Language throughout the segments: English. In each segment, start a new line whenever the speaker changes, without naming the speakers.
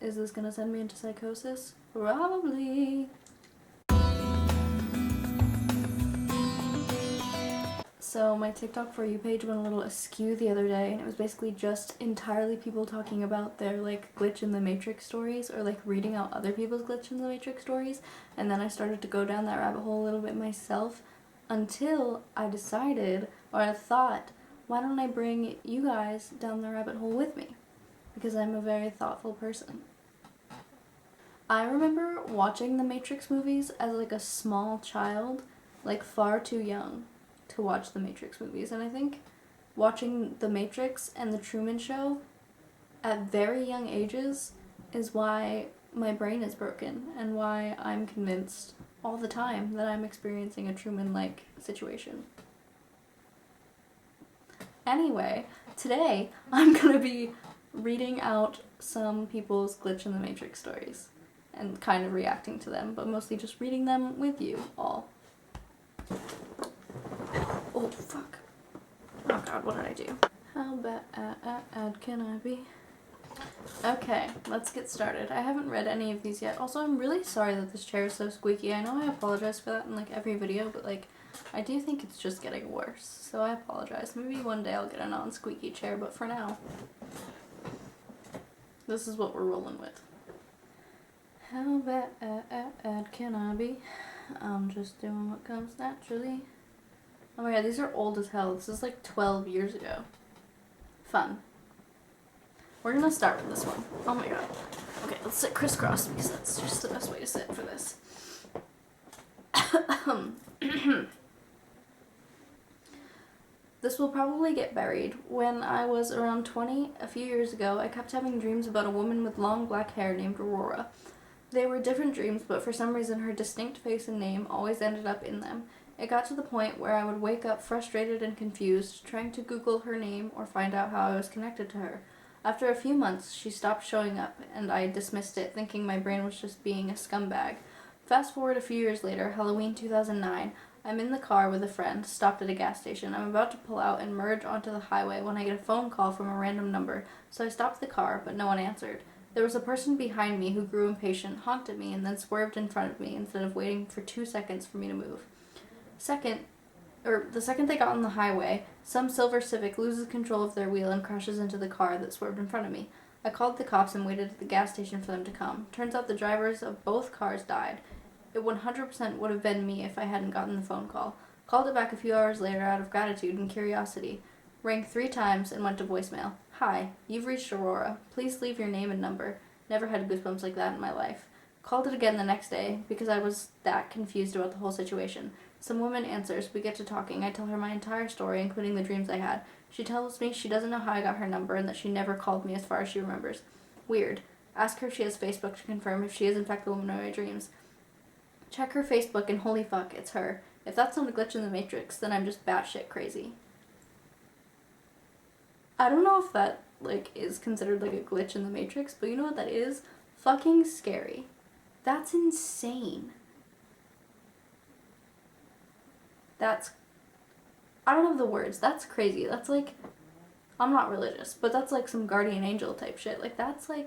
Is this gonna send me into psychosis? Probably. So my TikTok For You page went a little askew the other day, and it was basically just entirely people talking about their like glitch in the Matrix stories, or like reading out other people's glitch in the Matrix stories, and then I started to go down that rabbit hole a little bit myself until I decided, or I thought, why don't I bring you guys down the rabbit hole with me? Because I'm a very thoughtful person. I remember watching the Matrix movies as like a small child, like far too young to watch the Matrix movies, and I think watching The Matrix and The Truman Show at very young ages is why my brain is broken and why I'm convinced all the time that I'm experiencing a Truman-like situation. Anyway, today I'm gonna be reading out some people's glitch in the Matrix stories and kind of reacting to them, but mostly just reading them with you all. Oh, fuck. Oh god, what did I do? How bad can I be? Okay, let's get started. I haven't read any of these yet. Also, I'm really sorry that this chair is so squeaky. I know I apologize for that in like every video, but like, I do think it's just getting worse. So I apologize. Maybe one day I'll get a non-squeaky chair, but for now, this is what we're rolling with. How bad can I be? I'm just doing what comes naturally. Oh my god, these are old as hell. This is like 12 years ago. Fun. We're gonna start with this one. Oh my god. Okay, let's sit crisscross because that's just the best way to sit for this. This will probably get buried. When I was around 20, a few years ago, I kept having dreams about a woman with long black hair named Aurora. They were different dreams, but for some reason her distinct face and name always ended up in them. It got to the point where I would wake up frustrated and confused, trying to Google her name or find out how I was connected to her. After a few months, she stopped showing up, and I dismissed it, thinking my brain was just being a scumbag. Fast forward a few years later, Halloween 2009, I'm in the car with a friend, stopped at a gas station. I'm about to pull out and merge onto the highway when I get a phone call from a random number, so I stopped the car, but no one answered. There was a person behind me who grew impatient, honked at me, and then swerved in front of me instead of waiting for 2 seconds for me to move. The second they got on the highway, some silver Civic loses control of their wheel and crashes into the car that swerved in front of me. I called the cops and waited at the gas station for them to come. Turns out the drivers of both cars died. It 100% would have been me if I hadn't gotten the phone call. Called it back a few hours later out of gratitude and curiosity. Rang 3 times and went to voicemail. Hi, you've reached Aurora. Please leave your name and number. Never had goosebumps like that in my life. Called it again the next day because I was that confused about the whole situation. Some woman answers, we get to talking. I tell her my entire story, including the dreams I had. She tells me she doesn't know how I got her number and that she never called me as far as she remembers. Weird. Ask her if she has Facebook to confirm if she is in fact the woman of my dreams. Check her Facebook and holy fuck, it's her. If that's not a glitch in the Matrix, then I'm just batshit crazy. I don't know if that like is considered like a glitch in the Matrix, but you know what that is? Fucking scary. That's insane. I don't have the words. That's crazy. That's like, I'm not religious, but that's like some guardian angel type shit. Like that's a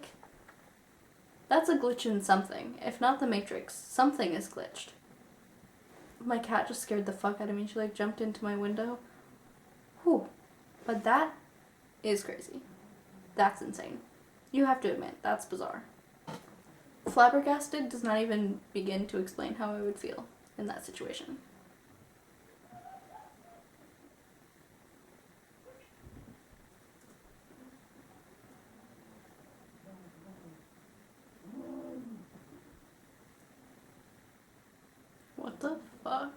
glitch in something. If not the Matrix, something is glitched. My cat just scared the fuck out of me. She like jumped into my window. Whew. But that is crazy. That's insane. You have to admit, that's bizarre. Flabbergasted does not even begin to explain how I would feel in that situation. What the fuck?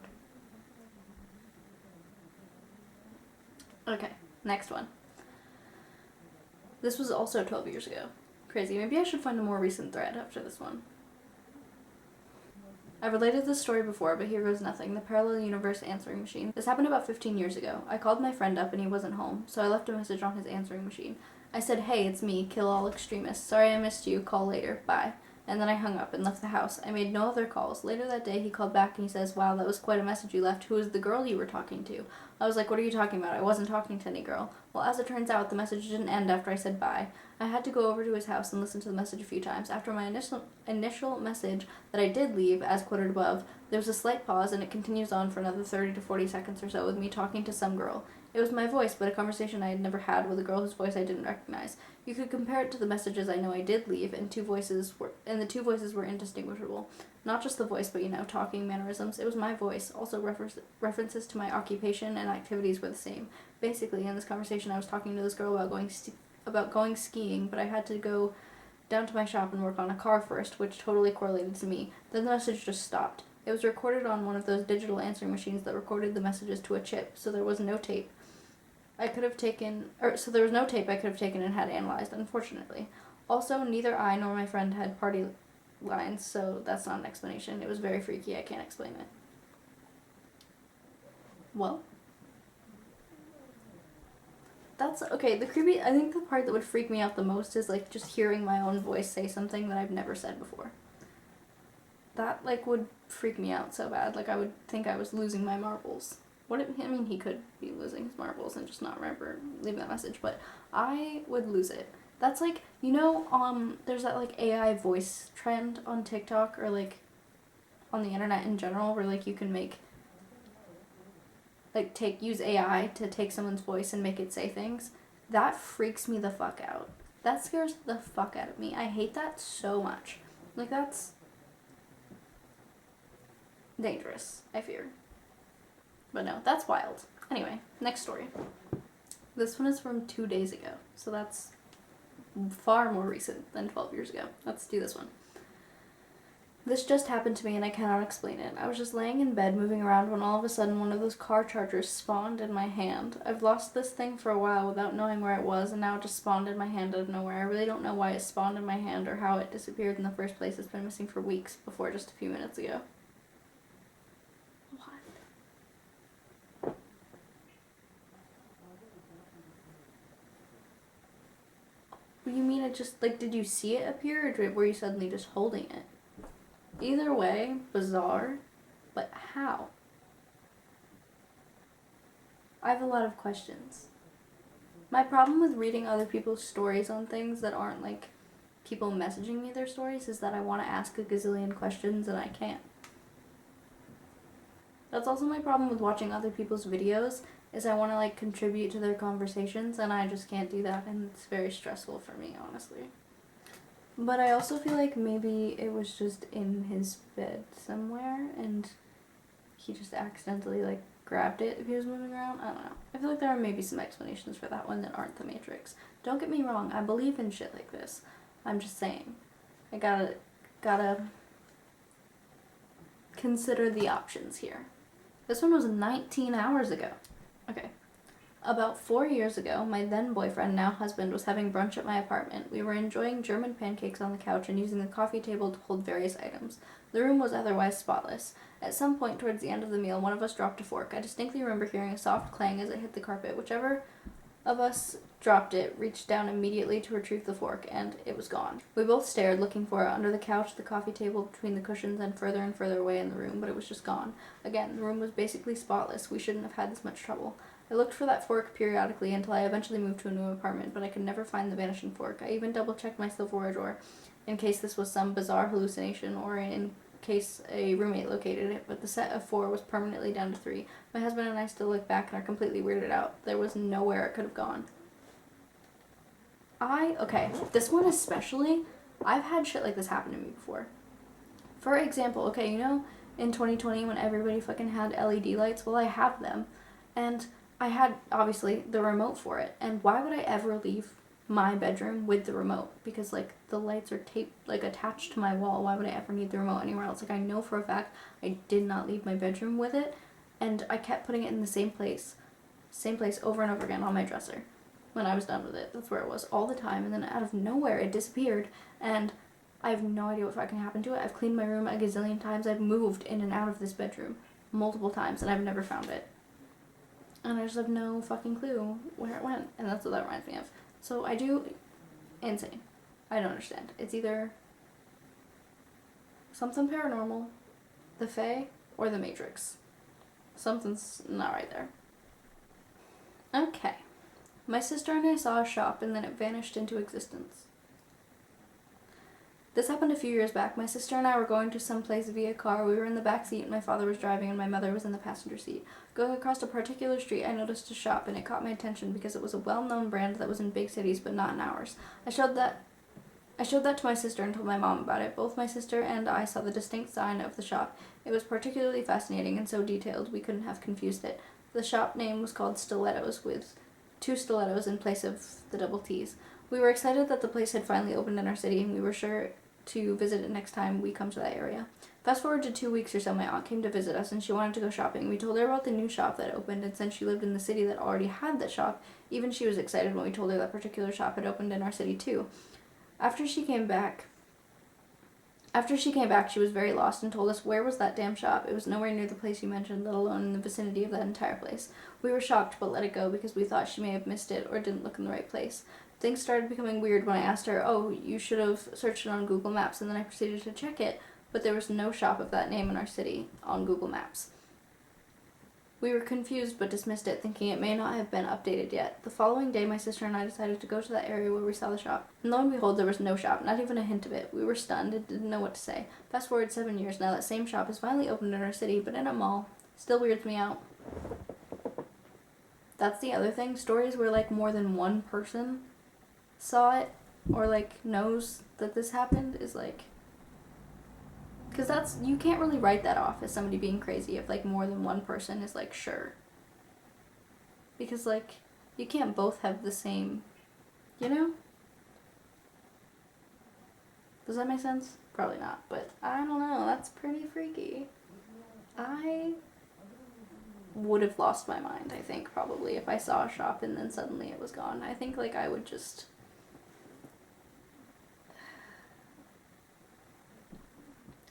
Okay, next one. This was also 12 years ago. Crazy. Maybe I should find a more recent thread after this one. I've related this story before, but here goes nothing. The parallel universe answering machine. This happened about 15 years ago. I called my friend up and he wasn't home, so I left a message on his answering machine. I said, hey, it's me, kill all extremists. Sorry I missed you, call later, bye. And then I hung up and left the house. I made no other calls. Later that day, he called back and he says, wow, that was quite a message you left. Who is the girl you were talking to? I was like, what are you talking about? I wasn't talking to any girl. Well, as it turns out, the message didn't end after I said bye. I I had to go over to his house and listen to the message a few times. After my initial message that I did leave, as quoted above, there was a slight pause, and it continues on for another 30 to 40 seconds or so with me talking to some girl. It was my voice, but a conversation I had never had with a girl whose voice I didn't recognize. You could compare it to the messages I know I did leave, and the two voices were indistinguishable. Not just the voice, but, talking mannerisms. It was my voice. Also, references to my occupation and activities were the same. Basically, in this conversation, I was talking to this girl about going skiing, but I had to go down to my shop and work on a car first, which totally correlated to me. Then the message just stopped. It was recorded on one of those digital answering machines that recorded the messages to a chip, so there was no tape. There was no tape I could have taken and had analyzed, unfortunately. Also, neither I nor my friend had party lines, so that's not an explanation. It was very freaky. I can't explain it. Well, that's okay. I think the part that would freak me out the most is just hearing my own voice say something that I've never said before. That would freak me out so bad. I would think I was losing my marbles. He could be losing his marbles and just not remember leaving that message, but I would lose it. That's there's that AI voice trend on TikTok or on the internet in general where you can make use AI to take someone's voice and make it say things. That freaks me the fuck out. That scares the fuck out of me. I hate that so much. That's dangerous, I fear. But no, that's wild. Anyway, next story. This one is from 2 days ago, so that's far more recent than 12 years ago. Let's do this one. This just happened to me and I cannot explain it. I was just laying in bed moving around when all of a sudden one of those car chargers spawned in my hand. I've lost this thing for a while without knowing where it was, and now it just spawned in my hand out of nowhere. I really don't know why it spawned in my hand or how it disappeared in the first place. It's been missing for weeks before just a few minutes ago. You mean it just, did you see it appear, or were you suddenly just holding it? Either way, bizarre, but how? I have a lot of questions. My problem with reading other people's stories on things that aren't, people messaging me their stories is that I want to ask a gazillion questions and I can't. That's also my problem with watching other people's videos, is I want to contribute to their conversations and I just can't do that, and it's very stressful for me, honestly. But I also feel maybe it was just in his bed somewhere and he just accidentally grabbed it if he was moving around. I don't know. I feel there are maybe some explanations for that one that aren't the Matrix. Don't get me wrong, I believe in shit like this. I'm just saying. I gotta consider the options here. This one was 19 hours ago. Okay. About 4 years ago, my then boyfriend, now husband, was having brunch at my apartment. We were enjoying German pancakes on the couch and using the coffee table to hold various items. The room was otherwise spotless. At some point towards the end of the meal, one of us dropped a fork. I distinctly remember hearing a soft clang as it hit the carpet. Whichever of us dropped it reached down immediately to retrieve the fork, and it was gone. We both stared, looking for it under the couch, the coffee table, between the cushions, and further away in the room, but it was just gone. Again, the room was basically spotless. We shouldn't have had this much trouble. I looked for that fork periodically until I eventually moved to a new apartment, but I could never find the vanishing fork. I even double-checked my silverware drawer in case this was some bizarre hallucination or in case a roommate located it, but the set of 4 was permanently down to 3. My husband and I still look back and are completely weirded out. There was nowhere it could have gone. Okay, this one especially, I've had shit like this happen to me before. For example, in 2020 when everybody fucking had LED lights, well, I have them, and I had, obviously, the remote for it, and why would I ever leave my bedroom with the remote? Because, the lights are taped, attached to my wall. Why would I ever need the remote anywhere else? I know for a fact I did not leave my bedroom with it, and I kept putting it in the same place over and over again on my dresser. When I was done with it, that's where it was all the time, and then out of nowhere, it disappeared, and I have no idea what fucking happened to it. I've cleaned my room a gazillion times. I've moved in and out of this bedroom multiple times, and I've never found it. And I just have no fucking clue where it went. And that's what that reminds me of. So insane. I don't understand. It's either something paranormal, the Fae, or the Matrix. Something's not right there. Okay. My sister and I saw a shop and then it vanished into existence. This happened a few years back. My sister and I were going to some place via car. We were in the back seat and my father was driving and my mother was in the passenger seat. Going across a particular street, I noticed a shop and it caught my attention because it was a well-known brand that was in big cities but not in ours. I showed that to my sister and told my mom about it. Both my sister and I saw the distinct sign of the shop. It was particularly fascinating and so detailed we couldn't have confused it. The shop name was called Stilettos, with 2 stilettos in place of the double T's. We were excited that the place had finally opened in our city and we were sure to visit it next time we come to that area. Fast forward to 2 weeks or so, my aunt came to visit us and she wanted to go shopping. We told her about the new shop that opened, and since she lived in the city that already had that shop, even she was excited when we told her that particular shop had opened in our city too. After she came back, she was very lost and told us where was that damn shop. It was nowhere near the place you mentioned, let alone in the vicinity of that entire place. We were shocked but let it go because we thought she may have missed it or didn't look in the right place. Things started becoming weird when I asked her, oh, you should have searched it on Google Maps, and then I proceeded to check it, but there was no shop of that name in our city on Google Maps. We were confused but dismissed it, thinking it may not have been updated yet. The following day, my sister and I decided to go to that area where we saw the shop. And lo and behold, there was no shop, not even a hint of it. We were stunned and didn't know what to say. Fast forward 7 years now, that same shop is finally opened in our city, but in a mall. Still weirds me out. That's the other thing. Stories where, like, more than one person saw it or, like, knows that this happened is, like... Because that's, you can't really write that off as somebody being crazy if, like, more than one person is, like, sure. Because, like, you can't both have the same, you know? Does that make sense? Probably not, but I don't know. That's pretty freaky. I would have lost my mind, I think, probably, if I saw a shop and then suddenly it was gone. I think, like, I would just...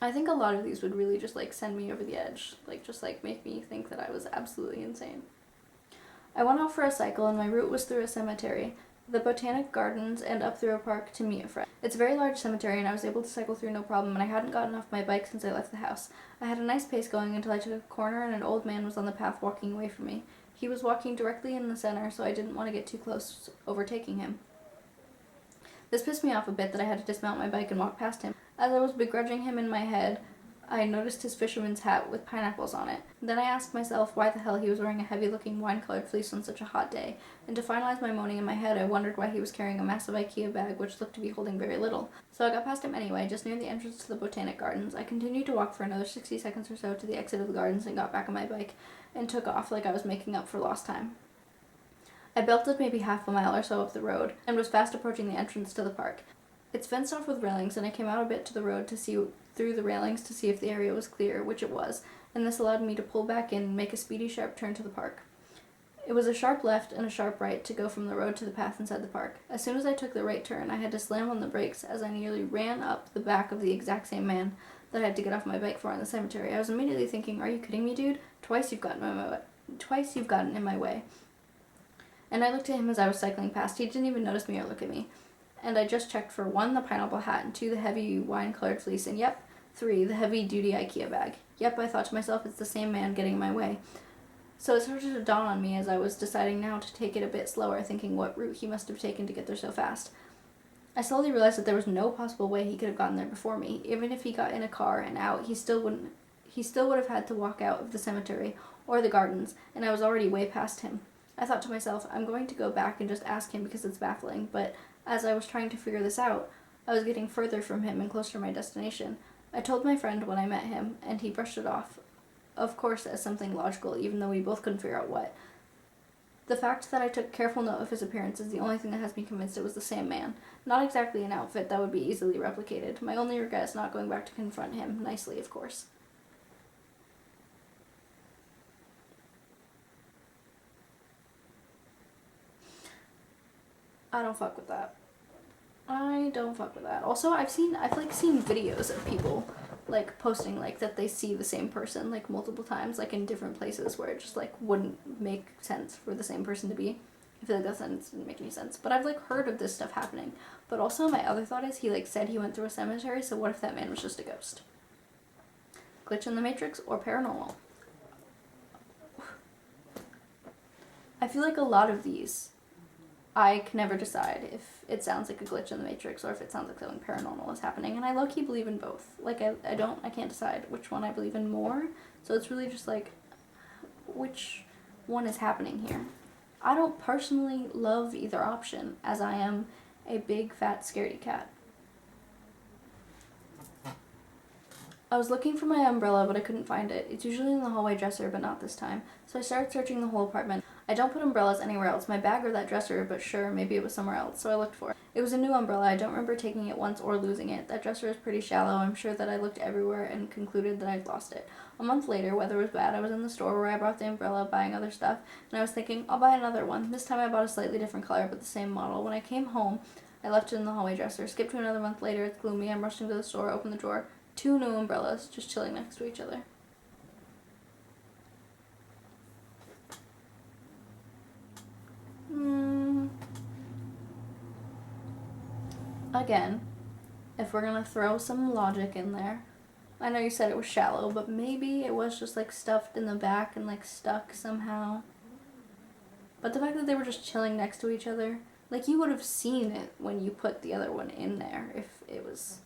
I think a lot of these would really just, like, send me over the edge. Like, just, like, make me think that I was absolutely insane. I went out for a cycle, and my route was through a cemetery, the Botanic Gardens, and up through a park to meet a friend. It's a very large cemetery, and I was able to cycle through no problem, and I hadn't gotten off my bike since I left the house. I had a nice pace going until I took a corner, and an old man was on the path walking away from me. He was walking directly in the center, so I didn't want to get too close, overtaking him. This pissed me off a bit that I had to dismount my bike and walk past him. As I was begrudging him in my head, I noticed his fisherman's hat with pineapples on it. Then I asked myself why the hell he was wearing a heavy-looking wine-colored fleece on such a hot day, and to finalize my moaning in my head, I wondered why he was carrying a massive IKEA bag which looked to be holding very little. So I got past him anyway, just near the entrance to the Botanic Gardens. I continued to walk for another 60 seconds or so to the exit of the gardens and got back on my bike and took off like I was making up for lost time. I belted maybe half a mile or so up the road and was fast approaching the entrance to the park. It's fenced off with railings, and I came out a bit to the road to see through the railings to see if the area was clear, which it was, and this allowed me to pull back in and make a speedy, sharp turn to the park. It was a sharp left and a sharp right to go from the road to the path inside the park. As soon as I took the right turn, I had to slam on the brakes as I nearly ran up the back of the exact same man that I had to get off my bike for in the cemetery. I was immediately thinking, are you kidding me, dude? Twice you've gotten in my way. And I looked at him as I was cycling past. He didn't even notice me or look at me. And I just checked for 1, the pineapple hat, and 2, the heavy wine-colored fleece, and 3, the heavy-duty IKEA bag. I thought to myself, it's the same man getting in my way. So it started to dawn on me as I was deciding now to take it a bit slower, thinking what route he must have taken to get there so fast. I slowly realized that there was no possible way he could have gotten there before me. Even if he got in a car and out, he still would have had to walk out of the cemetery or the gardens, and I was already way past him. I thought to myself, I'm going to go back and just ask him because it's baffling, but as I was trying to figure this out, I was getting further from him and closer to my destination. I told my friend when I met him, and he brushed it off, of course, as something logical, even though we both couldn't figure out what. The fact that I took careful note of his appearance is the only thing that has me convinced it was the same man. Not exactly an outfit that would be easily replicated. My only regret is not going back to confront him, nicely, of course. I don't fuck with that. Also, I've seen videos of people, like, posting, like, that they see the same person, like, multiple times, like, in different places where it just, like, wouldn't make sense for the same person to be. I feel like that sentence didn't make any sense. But I've, like, heard of this stuff happening. But also, my other thought is he, like, said he went through a cemetery, so what if that man was just a ghost? Glitch in the Matrix or paranormal? I feel like a lot of these I can never decide if it sounds like a glitch in the Matrix or if it sounds like something paranormal is happening. And I low-key believe in both. Like, I can't decide which one I believe in more. So it's really just like, which one is happening here? I don't personally love either option, as I am a big fat scaredy cat. I was looking for my umbrella, but I couldn't find it. It's usually in the hallway dresser, but not this time. So I started searching the whole apartment. I don't put umbrellas anywhere else, my bag or that dresser, but sure, maybe it was somewhere else, so I looked for it. It was a new umbrella. I don't remember taking it once or losing it. That dresser is pretty shallow. I'm sure that I looked everywhere and concluded that I'd lost it. A month later, weather was bad. I was in the store where I brought the umbrella, buying other stuff, and I was thinking, I'll buy another one. This time I bought a slightly different color, but the same model. When I came home, I left it in the hallway dresser. Skip to another month later, it's gloomy. I'm rushing to the store, open the drawer. 2 new umbrellas, just chilling next to each other. Again, if we're gonna throw some logic in there, I know you said it was shallow, but maybe it was just like stuffed in the back and like stuck somehow. But the fact that they were just chilling next to each other, like you would have seen it when you put the other one in there if it was.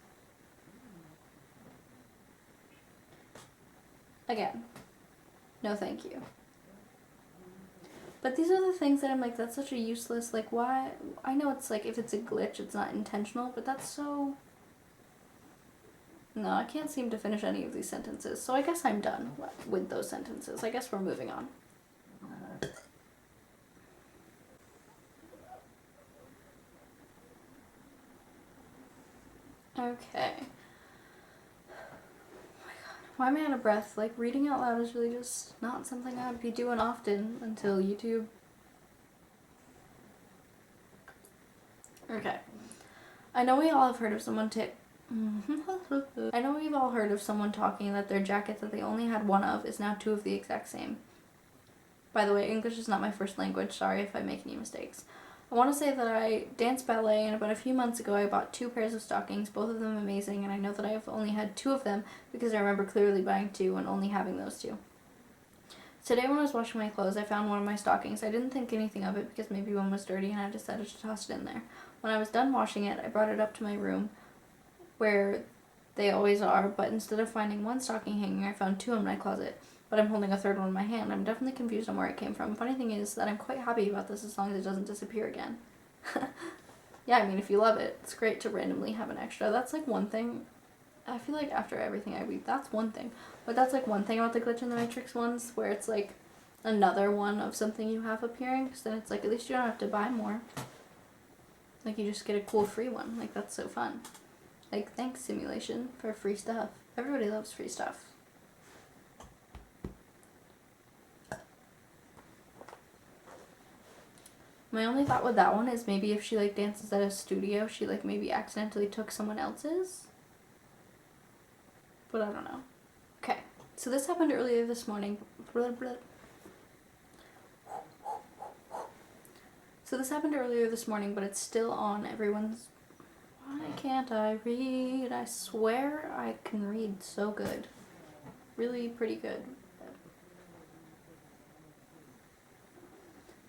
Again, no thank you. But these are the things that I'm like, that's such a useless, like, why? I know it's like, if it's a glitch, it's not intentional, but that's so. No, I can't seem to finish any of these sentences, so I guess I'm done with those sentences. I guess we're moving on. Okay. Why am I out of breath? Like, reading out loud is really just not something I'd be doing often until YouTube. Okay. I know we all have heard of someone I know we've all heard of someone talking that their jacket that they only had one of is now 2 of the exact same. By the way, English is not my first language. Sorry if I make any mistakes. I want to say that I danced ballet, and about a few months ago I bought 2 pairs of stockings, both of them amazing, and I know that I have only had 2 of them because I remember clearly buying 2 and only having those 2. Today when I was washing my clothes, I found one of my stockings. I didn't think anything of it because maybe one was dirty and I decided to toss it in there. When I was done washing it, I brought it up to my room where they always are, but instead of finding 1 stocking hanging, I found 2 in my closet. But I'm holding a 3rd one in my hand. I'm definitely confused on where it came from. Funny thing is that I'm quite happy about this as long as it doesn't disappear again. Yeah, I mean, if you love it, it's great to randomly have an extra. That's like one thing. I feel like after everything I read, that's one thing. But that's like one thing about the Glitch in the Matrix ones, where it's like another one of something you have appearing, because then it's like, at least you don't have to buy more. Like, you just get a cool free one. Like, that's so fun. Like, thanks, simulation, for free stuff. Everybody loves free stuff. My only thought with that one is maybe if she, like, dances at a studio, she, like, maybe accidentally took someone else's. But I don't know. Okay, so this happened earlier this morning. So this happened earlier this morning, but it's still on everyone's. Why can't I read? I swear I can read so good. Really pretty good.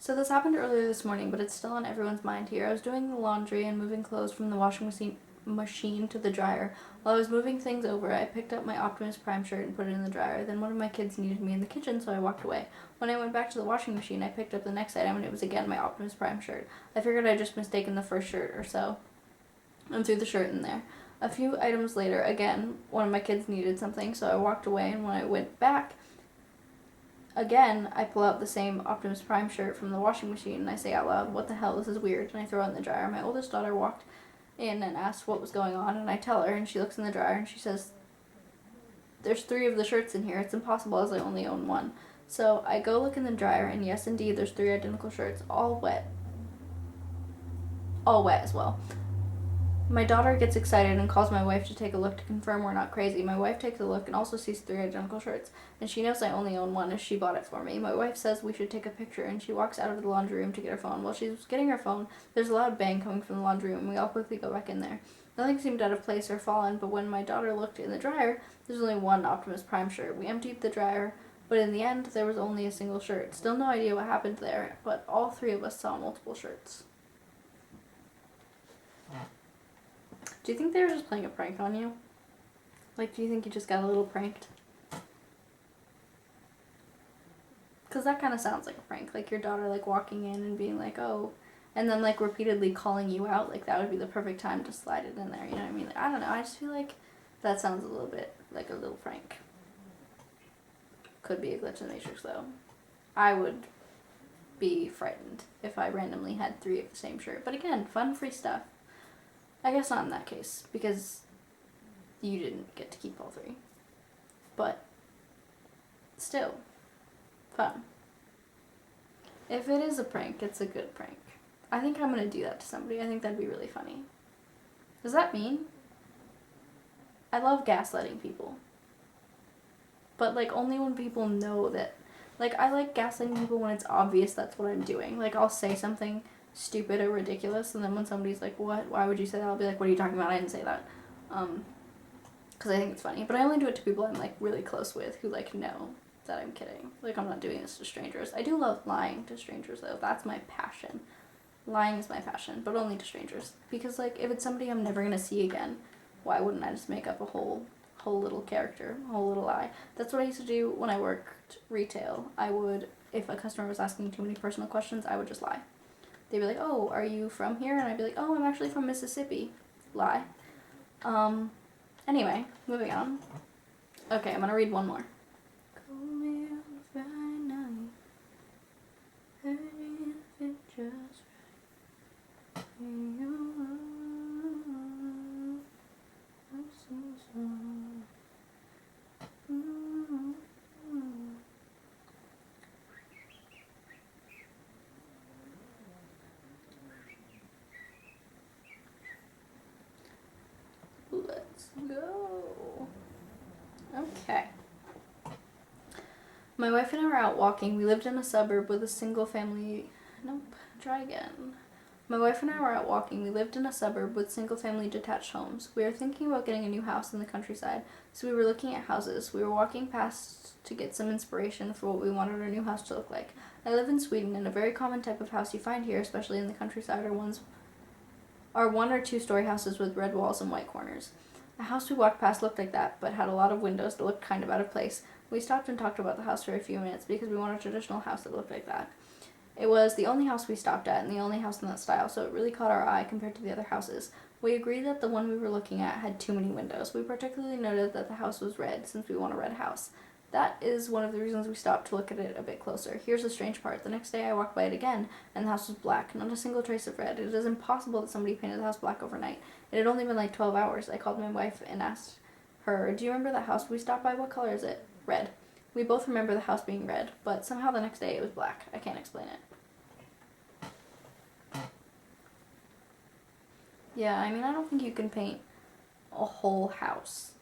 So this happened earlier this morning, but it's still on everyone's mind here. I was doing the laundry and moving clothes from the washing machine to the dryer. While I was moving things over, I picked up my Optimus Prime shirt and put it in the dryer. Then one of my kids needed me in the kitchen, so I walked away. When I went back to the washing machine, I picked up the next item, and it was again my Optimus Prime shirt. I figured I'd just mistaken the first shirt or so, and threw the shirt in there. A few items later, again, one of my kids needed something, so I walked away, and when I went back, again, I pull out the same Optimus Prime shirt from the washing machine, and I say out loud, "What the hell, this is weird," and I throw it in the dryer. My oldest daughter walked in and asked what was going on, and I tell her, and she looks in the dryer, and she says, "There's 3 of the shirts in here. It's impossible as I only own 1. So I go look in the dryer, and yes, indeed, there's 3 identical shirts, all wet. All wet as well. My daughter gets excited and calls my wife to take a look to confirm we're not crazy. My wife takes a look and also sees 3 identical shirts, and she knows I only own 1 as she bought it for me. My wife says we should take a picture, and she walks out of the laundry room to get her phone. While she's getting her phone, there's a loud bang coming from the laundry room. We all quickly go back in there. Nothing seemed out of place or fallen, but when my daughter looked in the dryer, there's only 1 Optimus Prime shirt. We emptied the dryer, but in the end, there was only a single shirt. Still no idea what happened there, but all 3 of us saw multiple shirts. Do you think they were just playing a prank on you? Like, do you think you just got a little pranked? Because that kind of sounds like a prank. Like, your daughter, like, walking in and being like, oh, and then, like, repeatedly calling you out. Like, that would be the perfect time to slide it in there, you know what I mean? Like, I don't know, I just feel like that sounds a little bit like a little prank. Could be a glitch in the Matrix, though. I would be frightened if I randomly had 3 of the same shirt. But again, fun, free stuff. I guess not in that case, because you didn't get to keep all 3. But still, fun. If it is a prank, it's a good prank. I think I'm going to do that to somebody. I think that'd be really funny. Does that mean? I love gaslighting people. But, like, only when people know that. Like, I like gaslighting people when it's obvious that's what I'm doing. Like, I'll say something stupid or ridiculous, and then when somebody's like, what? Why would you say that? I'll be like, what are you talking about? I didn't say that. Because I think it's funny. But I only do it to people I'm, like, really close with who, like, know that I'm kidding. Like, I'm not doing this to strangers. I do love lying to strangers, though. That's my passion. Lying is my passion, but only to strangers. Because, like, if it's somebody I'm never going to see again, why wouldn't I just make up a whole little character, a whole little lie? That's what I used to do when I worked retail. I would, if a customer was asking too many personal questions, I would just lie. They'd be like, oh, are you from here? And I'd be like, oh, I'm actually from Mississippi. Lie. Anyway, moving on. Okay, I'm gonna read one more. Let's go. Okay. My wife and I were out walking. We lived in a suburb with a single family... Nope. Try again. My wife and I were out walking. We lived in a suburb with single-family detached homes. We were thinking about getting a new house in the countryside, so we were looking at houses. We were walking past to get some inspiration for what we wanted our new house to look like. I live in Sweden, and a very common type of house you find here, especially in the countryside, are 1 or 2 story houses with red walls and white corners. A house we walked past looked like that, but had a lot of windows that looked kind of out of place. We stopped and talked about the house for a few minutes because we want a traditional house that looked like that. It was the only house we stopped at and the only house in that style, so it really caught our eye compared to the other houses. We agreed that the one we were looking at had too many windows. We particularly noted that the house was red, since we want a red house. That is one of the reasons we stopped to look at it a bit closer. Here's the strange part. The next day I walked by it again, and the house was black, not a single trace of red. It is impossible that somebody painted the house black overnight. It had only been like 12 hours. I called my wife and asked her, do you remember that house we stopped by? What color is it? Red. We both remember the house being red, but somehow the next day it was black. I can't explain it. Yeah, I mean, I don't think you can paint a whole house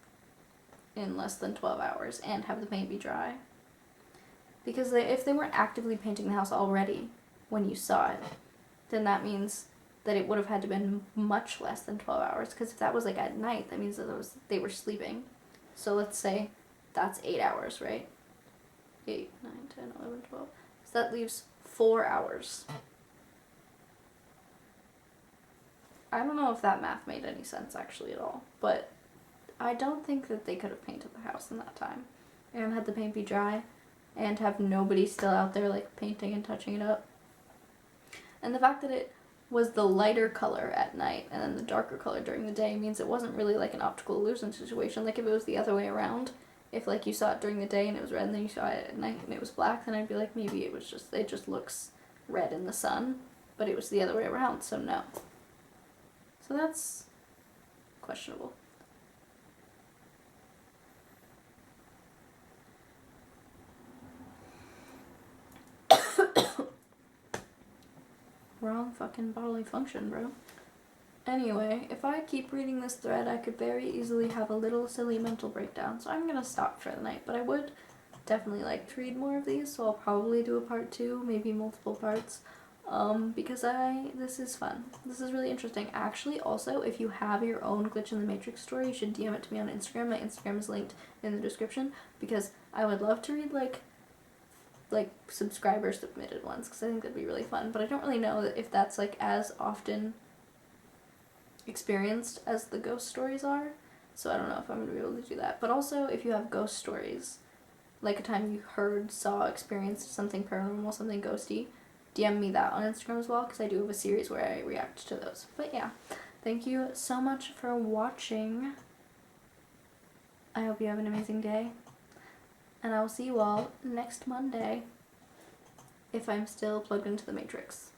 in less than 12 hours and have the paint be dry. Because if they weren't actively painting the house already when you saw it, then that means that it would have had to been much less than 12 hours. Because if that was like at night, that means that they were sleeping. So let's say that's 8 hours, right? 8, 9, 10, 11, 12. So that leaves 4 hours. I don't know if that math made any sense actually at all, but I don't think that they could have painted the house in that time and had the paint be dry and have nobody still out there like painting and touching it up. And the fact that it was the lighter color at night and then the darker color during the day means it wasn't really like an optical illusion situation. Like if it was the other way around, if like you saw it during the day and it was red and then you saw it at night and it was black, then I'd be like maybe it just looks red in the sun, but it was the other way around, so no. So that's questionable. Wrong fucking bodily function, bro. Anyway, if I keep reading this thread, I could very easily have a little silly mental breakdown, so I'm gonna stop for the night, but I would definitely like to read more of these, so I'll probably do a part 2, maybe multiple parts. Because this is fun. This is really interesting. Actually, also, if you have your own Glitch in the Matrix story, you should DM it to me on Instagram. My Instagram is linked in the description, because I would love to read, like subscriber submitted ones, because I think that'd be really fun, but I don't really know if that's, like, as often experienced as the ghost stories are. So I don't know if I'm going to be able to do that. But also, if you have ghost stories, like a time you heard, saw, experienced something paranormal, something ghosty, DM me that on Instagram as well, because I do have a series where I react to those. But yeah, thank you so much for watching. I hope you have an amazing day. And I will see you all next Monday, if I'm still plugged into the Matrix.